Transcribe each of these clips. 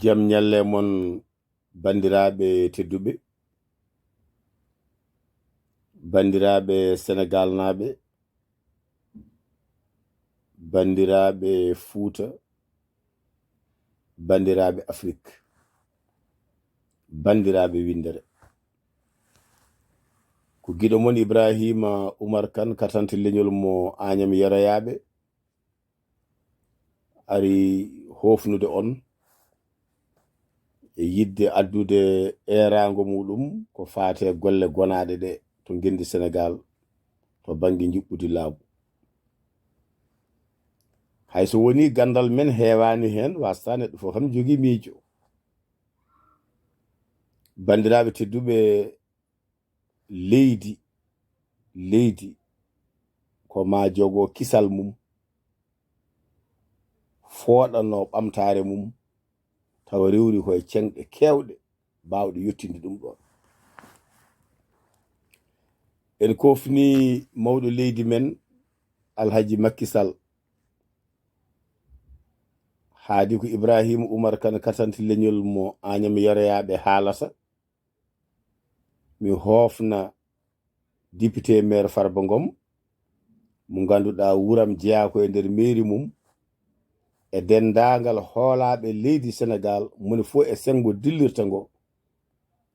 Jam nyalle mon bandiraɓe tedduɓe, bandiraɓe Senegaal naɓe, bandiraɓe Fuuta, bandiraɓe Afrique, bandiraɓe windere. Ko giɗo mon Ibraahiima Umar KAN Katante Leñol mo Aañam Yeroyaaɓe ari hofnude on e yidde addude Eeraango muɗum ko faate golle gonaɗe ɗe to gendi Senegaal to bangi juɓɓudi laamu. Hayso woni gandal men heewani hen wasta neɗɗo fof kam jogii miijo. Bandiraɓe tedduɓe, leydi ko ma jogo kisal mum, fooɗano ɓamtare mum, tawa rewri koye cenɗe kewɗe bawɗe yettinde ɗum ɗon. En kofni mawɗo leydi men Alhaji Macky Sall haadi ko Ibraahiima Umar KAN Katante Leñol mo Aañam Yeroyaaɓe haalata. Mi hoofna député maire Farba Ngom mo ganduɗa wuram jeeyako e nder mairie mum e dendagal hoolaɓe leydi Senegaal moni fof e sengo dillirta ngo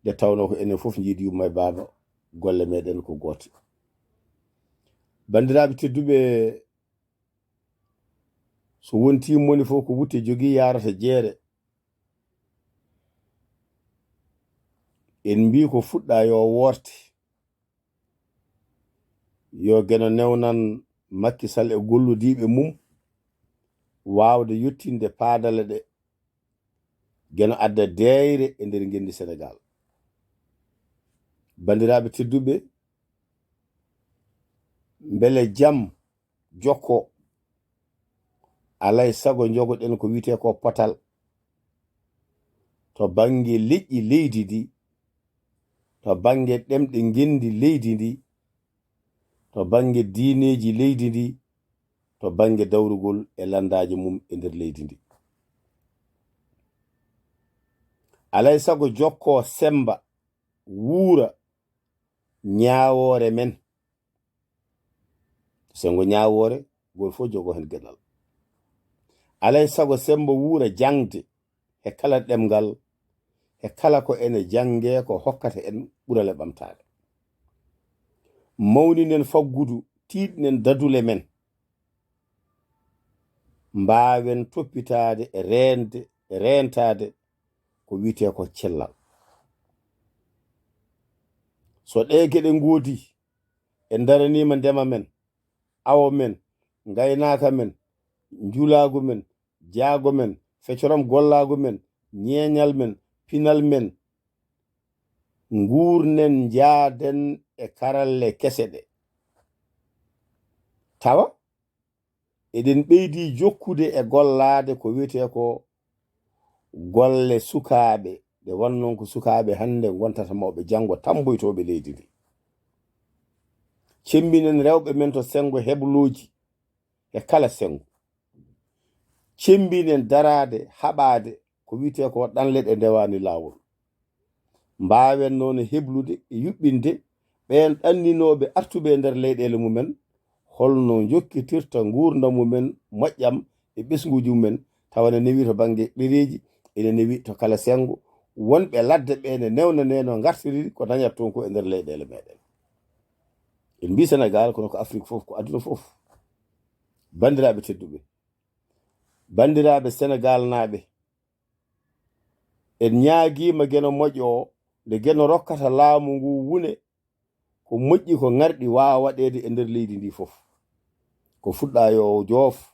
nde tawno ko enen fof jiidi yumma e baaba golle meɗen ko goote. Bandiraɓe tedduɓe, so wonti moni fof ko wutte jogii yarata jeere, en mbi ko fuɗɗa yo worte, yo geno newnan Macky Sall e golludiɓe mum wawde yettinde paadale ɗe geno adda deyre e nder gendi Senegaal. Bandiraɓe tedduɓe, mbele jam jokko alay sago jogoɗen ko wite ko potal to bange leƴƴi leydi ndi, to bange ɗemɗe gendi leydi ndi, to bange diineji leydi ndi, to bange dawrugol e landaji mum e nder leydi ndi. Alay sago jokko semba wuura ñaawore men. Sengo ñaawore gol fof jogo hen geɗal. Alay sago semba wuura jangde e kala ɗemgal e kala ko ene jange ko hokkata en ɓurale ɓamtare. Mawninen faggudu tiiɗnen dadule men, mbawen toppitade e rentade ko wite ko cellal. So ɗe geɗe ngoodi e daranima ndema men, awo men, gaynaka men, njulagu men, jaago men, fecoram gollagu men, ñeñal men, pinal men, nguurnen jaaden e karalle kese ɗe. Tawa eɗen ɓeydi jokkude e gollade ko wiyete ko golle sukaaɓe ɗe wonnon ko sukaaɓe hande gontata mawɓe jango tamboytoɓe leydi ndi. Cemminen rewɓe men to sengo hebloji e kala sengo. Cembinen darade haɓade ko wiyete ko ɗanle ɗe ndewani lawol. Mbawen noon heblude e yuɓɓinde ɓen ɗanninoɓe artuɓe nder leyɗele mumen holno jokkitirta gurdam mumen moƴƴam e ɓesnguji mumen, tawane newi to bange ɗereji, ene newi to kala sengo, wonɓe ladde ɓe ne newnaneno gartiri ko dañat toon ko e nder leyɗele meɗen. En mbi Senegaal kono ko Afrique fof, ko aduna fof. Bandiraɓe tedduɓe, bandiraɓe Senegaal naɓe, en ñaaguima geno moƴƴo nde geno rokkata laamu ngu wune ko moƴƴi ko ngarɗi wawa waɗede e nder leydi ndi fof. Ko fuɗɗa yo joof,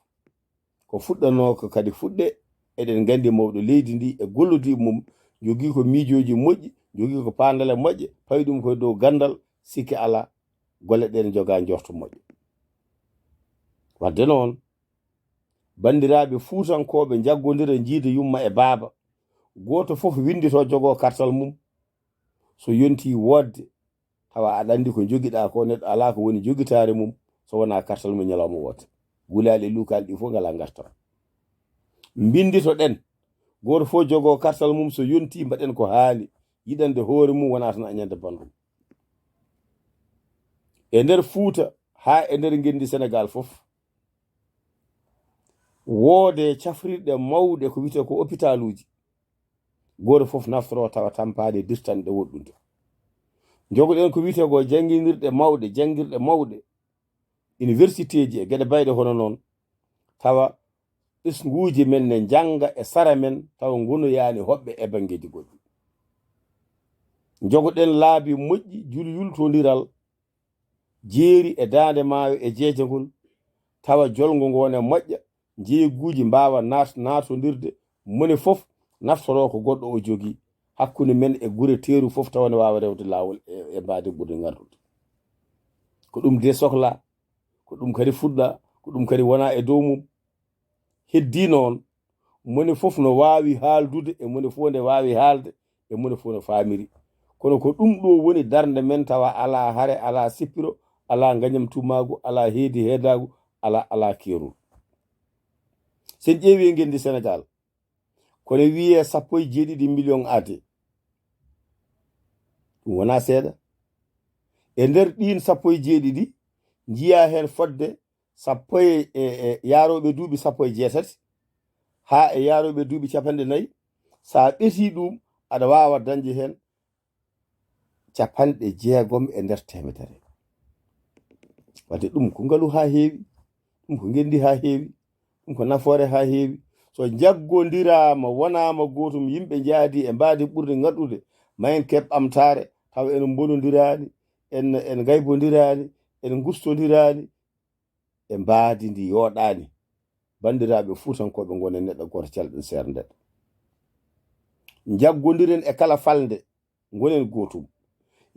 ko fuɗɗano ko kadi fuɗɗe. Eɗen gandi mawɗo leydi ndi e golludi mum jogii ko miijoji moƴƴi, jogii ko pandale moƴƴe, fawi ɗum koye dow gandal, sikki ala golle ɗen joga jorto moƴƴo. Wadde noon bandiraɓe Fuutankoɓe jaggodira jiida yumma e baaba, goto fof windi to jogo kartal mum, so yonti wodde tawa aɗa andi ko jogiɗa ko neɗɗo ala ko woni jogitare mum so wona kartal mum ñalawma wote. Gulaali e lukaali ɗi fof ngala gartam. Mbindito ɗen goto fof jogo kartal mum so yonti mbaɗen ko haani yiɗande hoore mum wona tan añande bandum e nder Fuuta ha e nder ngendi Senegal fof woode cafrirɗe mawɗe ko wiyete ko hôpitaluji goto fof naftoro tawa tampade dirtanɗe woɗɗude jogoɗen ko wiyete ko jangguirɗe mawɗe université ji e gueɗe bayɗe hono noon tawa ɓesnguji men ne janga e sara men tawa gonoyani hoɓɓe e bangeji goɗɗi jogoɗen laabi moƴƴi yultodiral jeeri e dande maayo e jeeje ngol tawa jolgo ngone moƴƴa jeeguji mbawa natodirde moni fof naftoro ko goɗɗo o jogui hakkude men e gure teeru fof tawa ne wawa rewde lawol e mbade ɓurde ngardude ko ɗum de sohla ko ɗum kadi fuɗɗa ko ɗum kadi wona e dow mum heddi noon moni fof no wawi haaldude e moni fof nde wawi haalde e moni fof no famiri kono ko ɗum ɗo woni darde men tawa ala hare ala sippiro ala gañam tumagu ala heedi heedagu ala keerol sen ƴeewi ngendi Sénégal kono wiye 17 million ade ɗum wona seeɗa e nder ɗin 17 jiya hen fodde sappo e yaroɓe duuɓi 18 ha e yaroɓe duuɓi 4 sa ɓeti ɗum aɗa wawa dañde hen 60 e nder temedere wadde ɗum ko ngaalu ha heewi ɗum ko ngendi ha heewi ɗum ko nafoore ha heewi so jaggodirama wonama gotum yimɓe jaadi e mbadi ɓurde ngaddude ma en keɓ ɓamtare taw en bonodirani en gaybodirani en gustodirani e mbadi ndi yoɗani bandiraɓe fuutankoɓe gonen neɗɗo goto calɗen seer nden jaggodiren e kala falde gonen gotum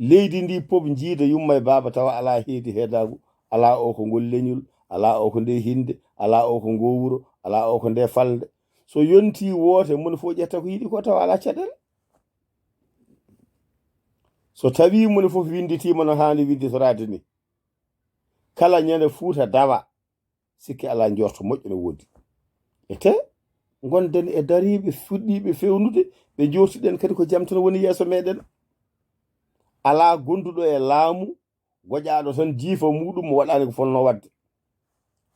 leydi ndi pop jiida yumma e baba tawa ala heedi heedagu ala o ko ngol leñol ala o ko nde hinde ala o ko ngo wuro ala o ko nde falde so yonti woote moni fof ƴetta ko yiɗi ko tawa ala caɗele so tawi moni fof winditima no hani winditorade ni kala ñande Fuuta dawa sikki ala jorto moƴƴo no woodi ete gonden e dariɓe fuɗɗiɓe fewnude ɓe jortuɗen kadi ko jaam tan woni yeeso meɗen ala gonduɗo e laamu goƴaɗo tan jiifa muɗum mo waɗani ko fonno wadde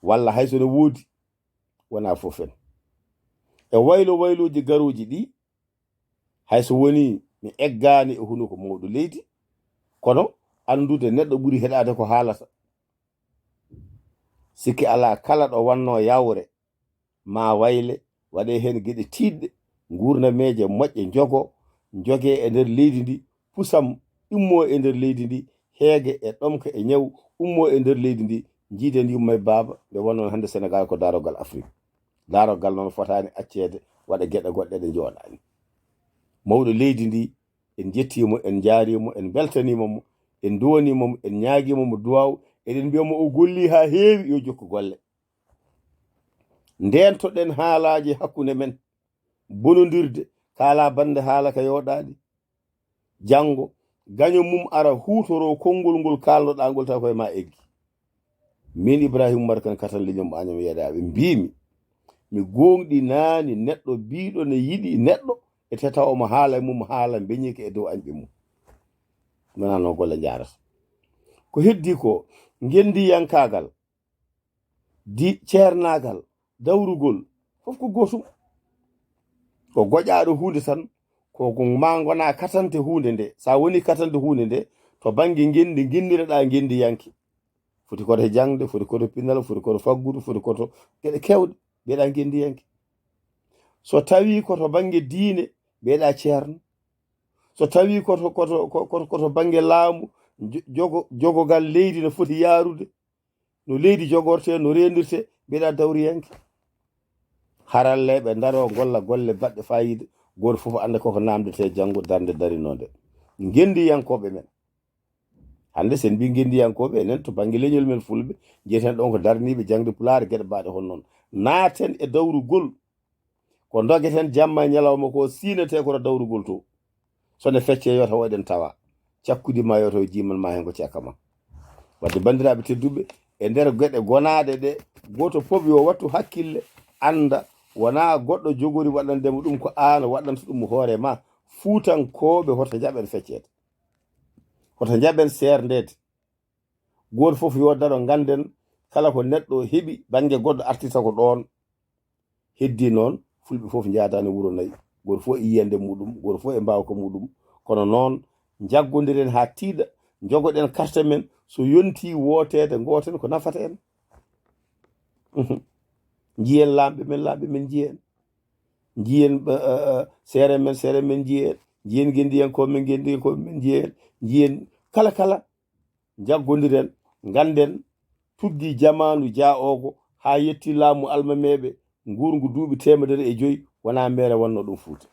walla hayso ne woodi wona fof en e wayloji garoji ɗi hayso woni mi eggani e hunuko mawɗo leydi kono andude neɗɗo ɓuri heɗade ko haalata sikki ala kala ɗo wanno yawre ma wayle waɗe hen gueɗe tiɗɗe gurnameje moƴƴe joge e nder leydi ndi pusam immo e nder leydi ndi heege e ɗomka e ñaw ummo e nder leydi ndi jiiden yumma e baaba nde wonnon hande Sénégal ko darogal Afrique darogal noon fotani accede waɗa gueɗe goɗɗe ɗe jooɗani mawɗo leydi ndi en jettimo en jaarimo en beltanimomo en duwanimomo en ñaaguimomo duwaw eɗen mbiyamo o golli ha heewi yo jokku golle ndentoɗen haalaji hakkude men bonodirde kala bande haala ka yoɗaɗi janggo gaño mum ara hutoro konngol ngol kalnoɗa ngol taw koye ma eggi min Ibraahiima Umar KAN Katante Leñol Aañam Yeroyaaɓe mbimi mi gonɗi naani neɗɗo biɗo ne yiɗi neɗɗo e teta omo haala e mum haala beñiki e dow añɓe mum nonano golle jarata ko heddi ko ngendiyankagal di ceernagal dawrugol fof ko gotum ko goƴaɗo hunde tan ko ma gona katante hunde nde sa woni katante hunde nde to banggue ngendi ginnireɗa ngendiyanke foti koto jangde foti koto pinal foti koto faggudu foti koto geɗe kewɗe mbiyeɗa ngendiyanke so tawi koto banggue diine mbiyeɗa ceerno so tawi koto banggue laamu jogogal leydi no foti yarude no leydi jogorte no rendirte mbiyeɗa dawriyanke haralleɓe daro golla golle baɗɗe fayida goto foof anda koko namdete janggo darde darinode gendiyankoɓe men hande sen mbi gendiyankoɓe enen to banggue leñol men fulɓe jeyeten ɗon ko darniɓe jangde pulaar gueɗe baɗe hon noon naaten e dawrugol ko dogeten jamma ñalawma ko sinete koto dawrugol to sone fecce yota waɗen tawa cakkudima yoto jiman ma hen ko cakkama wadde bandiraɓe tedduɓe e nder gueɗe gonaɗe ɗe goto foof yo wattu hakkille anda wona goɗɗo jogori waɗandemo ɗum ko an waɗanta ɗum hoore ma. Fuutankoɓe hoto jaɓen feccede, hoto jaɓen serdede. Goto fof yo daro ganden kala ko neɗɗo heɓi banggue goɗɗo artita ko ɗon. Heddi noon fulɓe fof jaadani wuro nayyi, goto fof e yiyande muɗum, goto fof e mbawka muɗum. Kono noon jaggodiren ha tiiɗa, jogoɗen carte men, so yonti wotede goten ko nafata en. Jiyen lamɓe men jiyen, jiyen seere men jiyen, jiyen gendiyankoɓe men jiyen, jiyen kala jaggodiren ganden tuggi jamanu jaogo ha yetti laamu almameɓe ngurgu duuɓi 105 wona mere wonno ɗum Fuuta.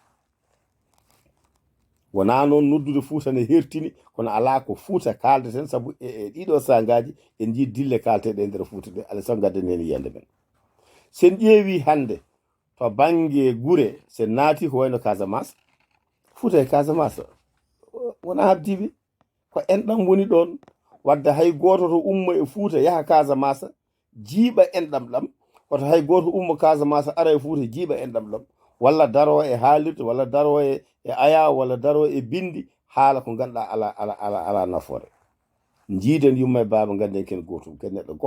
wona noon noddude Fuuta ne hertini, kono ala ko Fuuta kaldeten, saabu e ɗiɗo sangaji en jii dille kalteɗe e nder Fuuta ɗe. Alay saago gadden hen yiyande men. Sen ƴeewi hande to banggue gure, sen naati ko wayno Casamance, Fuuta e Casamance wona habdiɓe, ko enɗam woni ɗon. Wadde hay goto to umma e Fuuta yaha Casamance jiiɓa enɗam ɗam, koto hay goto umma Casamance ara e Fuuta jiiɓa enɗam ɗam, walla daro e haalirde, walla daro e aya, walla daro e bindi haala ko ganduɗa ala nafoore. Jiiden yumma e baaba ganden ken goto, ken neɗɗo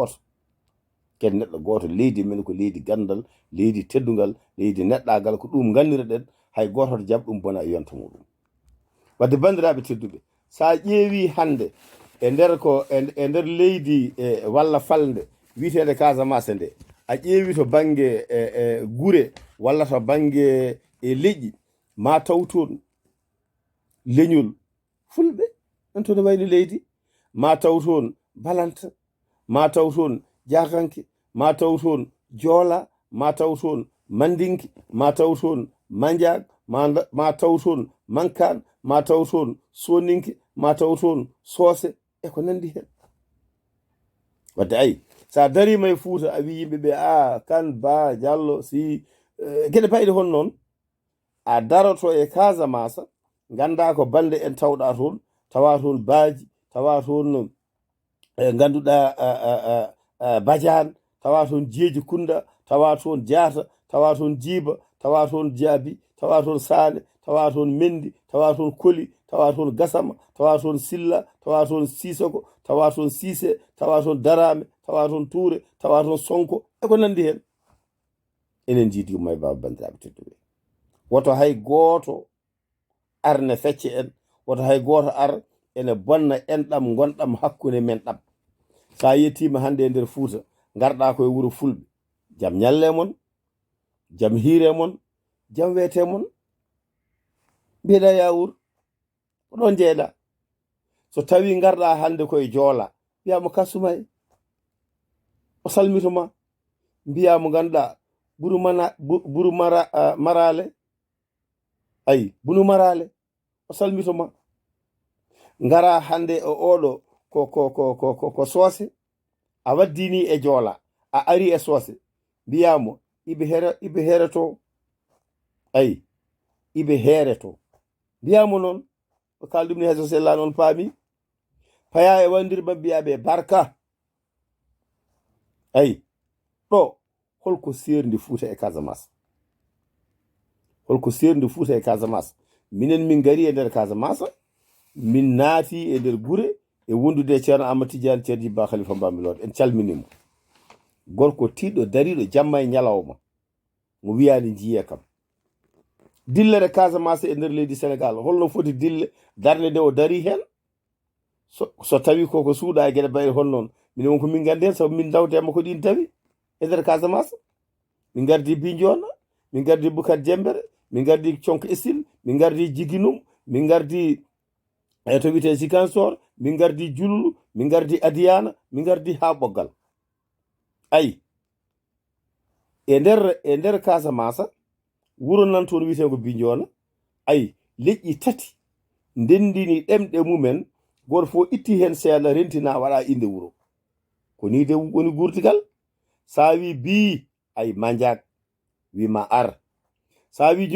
goto. Leydi men ko leydi gandal, leydi teddugal, leydi neɗɗagal, ko ɗum gannireɗen. Hay goto to jaɓ ɗum bona e yonta muɗum. Wadde bandiraɓe tedduɓe, sa ƴeewi hande e nder leydi walla falde wiitede Casamance nde, a ƴeewi to banggue gure walla to banggue leƴƴi, ma taw toon leñol fulɓe en to ne wayni leydi, ma taw toon balanta, ma taw toon jakanke, ma taw toon joola, ma taw toon mandinki, ma taw toon mandiag, ma taw toon mankan, ma taw toon soninki, ma taw toon soose e ko nandi hen. Wadde ayi sa darima e Fuuta a wi yimɓeɓe Kan, Ba, Diallo, si gueɗe payɗe hon noon, a daroto e Casamance ganda ko bande en tawɗa toon, tawa toon baaji, tawa toon ganduɗa badiane, tawa toon jeeji kunda, tawa toon jaata, tawa toon jiiba, tawa toon jaabi, tawa toon saane, tawa toon mendi, tawa toon koli, tawa toon gasama, tawa toon silla, tawa toon sisoko, tawa toon siise, tawa toon darame, tawa toon tuure, tawa toon sonko e ko nandi hen. Enen jiidi yumma e baba bandiraɓe tedduɓe, woto hay goto arne fecce en, woto hay goto ar ene bonna enɗam gonɗam hakkude men ɗam. Sa yettima hande e nder Fuuta garɗa koye wuuro fulɓe, jaam ñalle mon, jaam hiire mon, jaam weete mon, mbiyeɗa yawur ko ɗon jeeɗa. So tawi garɗa hande koye joola, mbiyamo kasumay, o salmitoma, mbiyamo ganduɗa buru marale, ayi bunu marale, o salmitoma. Ngara hande o oɗo ko soose, a waddini e joola, a ari e soose, mbiyamo ibe hereto, ayi ibe hereto, mbiyamo noon o kalɗum ni heso sella noon paami. Paya e wandirba mbiyaɓe barka. ayi ɗo holko serndi Fuuta e Casamance, holko serndi Fuuta e Casamance. Minen min gari e nder Casamance, min naati e nder gure e wondude e ceerno Amadou Tidiane, ceerno Jibba Khalifa Bambilor. En calminimo, gorko tiɗɗo dariɗo jamma e ñalawma, mo wiyani jiye kam. Dillere Casamance e nder leydi Senegaal, holno foti dille darde nde o dari hen, so tawi koko suuɗa e gueɗe bayre hon noon. Minen wonko min gandi hen, sabu min dawdema ko ɗin tawi e nder Casamance. Min gardi Bignona, min gardi Boukat Jembere, min gardi Conko Essil, min gardi Jiguinum, min gardi to wiyete Ziguinchor, min gardi Jululu, min gardi Adiyana, min gardi ha Ɓoggal. ayi e nder Casamance wuro nan toon wiyete ko Bignona, ayi leƴƴi tati ndendini ɗemɗe mumen, goto fof itti hen seeɗa rentina waɗa inde wuro. ko ni de woni gurdigal. Sa wi bi, ayi mandiak wima ar, sa wi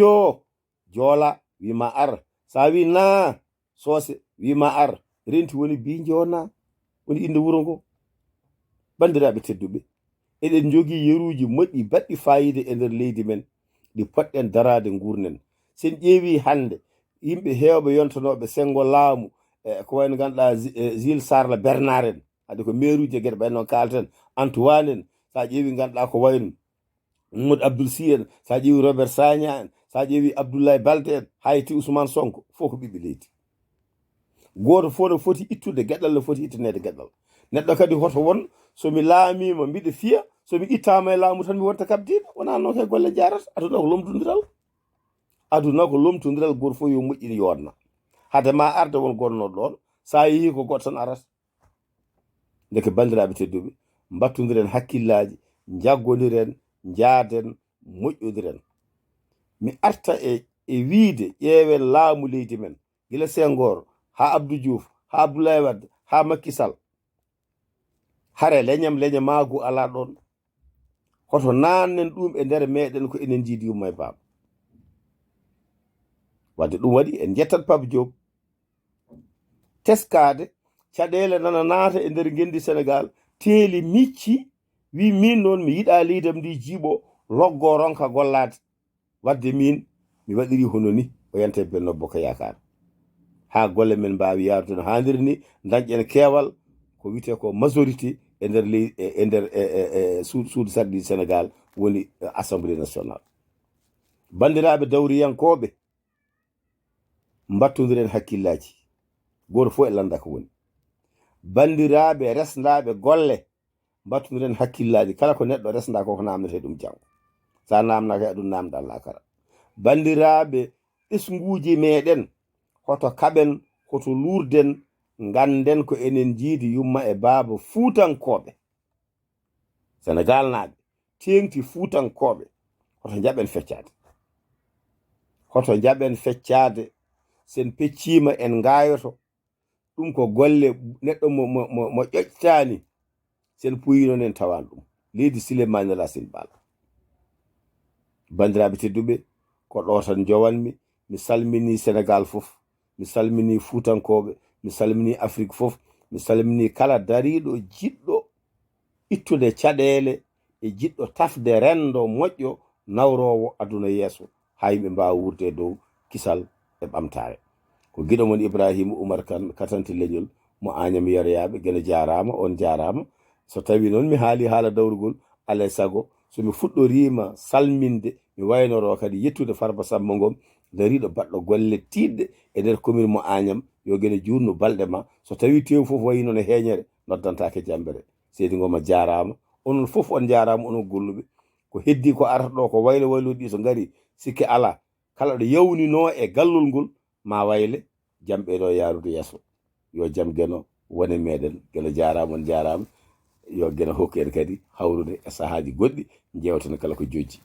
joola wima ar, sa wi na soose wima ar, renti woni Bignona woni inde wuro ngo. Bandiraɓe tedduɓe, eɗen jogii yeruuji moƴƴi baɗɗi fayide e nder leydi men ɗi poɗɗen darade gurnen. sen ƴeewi hannde yimɓe heewɓe yontanooɓe sengo laamu ko wayno ganduɗa Jules Sarla Bernard en hade ko mairuji e gueɗe ɓay noon kalten Antoine en sa ƴeewi ganduɗa ko wayno Mamadou Abdoul Sy en sa ƴeewi Robert Sagna en sa ƴeewi Abdoulaye Balde en hayti Ousmane Sonko fof ko ɓiɓɓe leydi. goto fof no foti ittude gueɗal no foti ittanede gueɗal. neɗɗo kadi hoto won somi laamima mbiɗa fiya somi ittama e laamu tan mi wonta kabdiɗo wona noon kay golle jarata. aduna ko lomtodiral, aduna ko lomtodiral, goto fof yo moƴƴini yodna. hade ma arde won gonnoɗo ɗon sa yeehi ko goto tan arata. ndeke bandiraɓe tedduɓe battodiren hakkillaji, jaggodiren, jaaden, moƴƴodiren. mi arta e wiide ƴeewen laamu leydi men gila Senghor ha Abdou Diouf ha Abdoulaye Wade ha Macky Sall. hare leñam leña maagu ala ɗon. hoto nannen ɗum e nder meɗen ko enen jiidi yumma e baaba. wadde ɗum waɗi en jettat Pape Diop teskade caɗele nana naata e nder gendi Sénégal teeli micci wi min noon mi yiɗa leydam ndi jiiɓo loggo ronka gollade. wadde min mi waɗiri hono ni o yante Benno Bokk Yakaar ha golle men mbawi yarude no haniri ni dañƴen keewal ko wiyete ko majorité e nder e nder suudu sarɗi Sénégal woni Assemblée nationale. bandiraɓe dawriyankoɓe battodiren hakkillaji, goto fof e landa ko woni. bandiraɓe resdaɓe golle battodiren hakkillaji, kala ko neɗɗo resda koko namdete ɗum janggo, sa namnaka e ɗum namda lakara. bandiraɓe ɓesnguji meɗen hoto kaɓen, hoto lurden, ganden ko enen jiidi yumma e baaba fuutankoɓe Sénégal naaɓe tengti fuutankoɓe hoto jaɓen feccade, hoto jaɓen feccade. sen peccima en gayoto ɗum ko golle neɗɗo mo ƴoƴtani sen puyi noon en tawan ɗum leydi Souleymane Racine Bal. bandiraɓe tedduɓe ko ɗo tan jowanmi. mi salmini Sénégal fof, mi salmini fuutankoɓe, mi salmini Afrique fof, mi salmini kala dariɗo jiɗɗo ittude caɗele e jiɗɗo tafde rendo moƴƴo nawrowo aduna yeeso ha yimɓe mbawa wurde dow kisal e ɓamtare. ko giɗo mon Ibraahiima Umar KAN Katante Leñol mo Aañam Yeroyaaɓe. gene jarama, on jarama. so tawi noon mi haali haala dawrugol alay sago somi fuɗɗorima salminde mi waynoro kadi yettude Farba Samba Ngom dariɗo baɗɗo golle tiɗɗe e nder commune mo Aañam. yo gene jurno balɗe ma. so tawi tew fof wayi noon e heeñere noddantake jambere. seydi Ngom a jarama, onon fof on jarama, onon golluɓe. ko heddi ko arata ɗo ko waylo wayloɗi so ngari sikke ala kala ɗo yawnino e gallol ngol ma wayle jamɓeɗo yarude yeeso. yo jam geno wone meɗen. geno jarama, on jarama. yo geno hokku en kadi hawrude e sahaji goɗɗi jewtana kala ko jojji.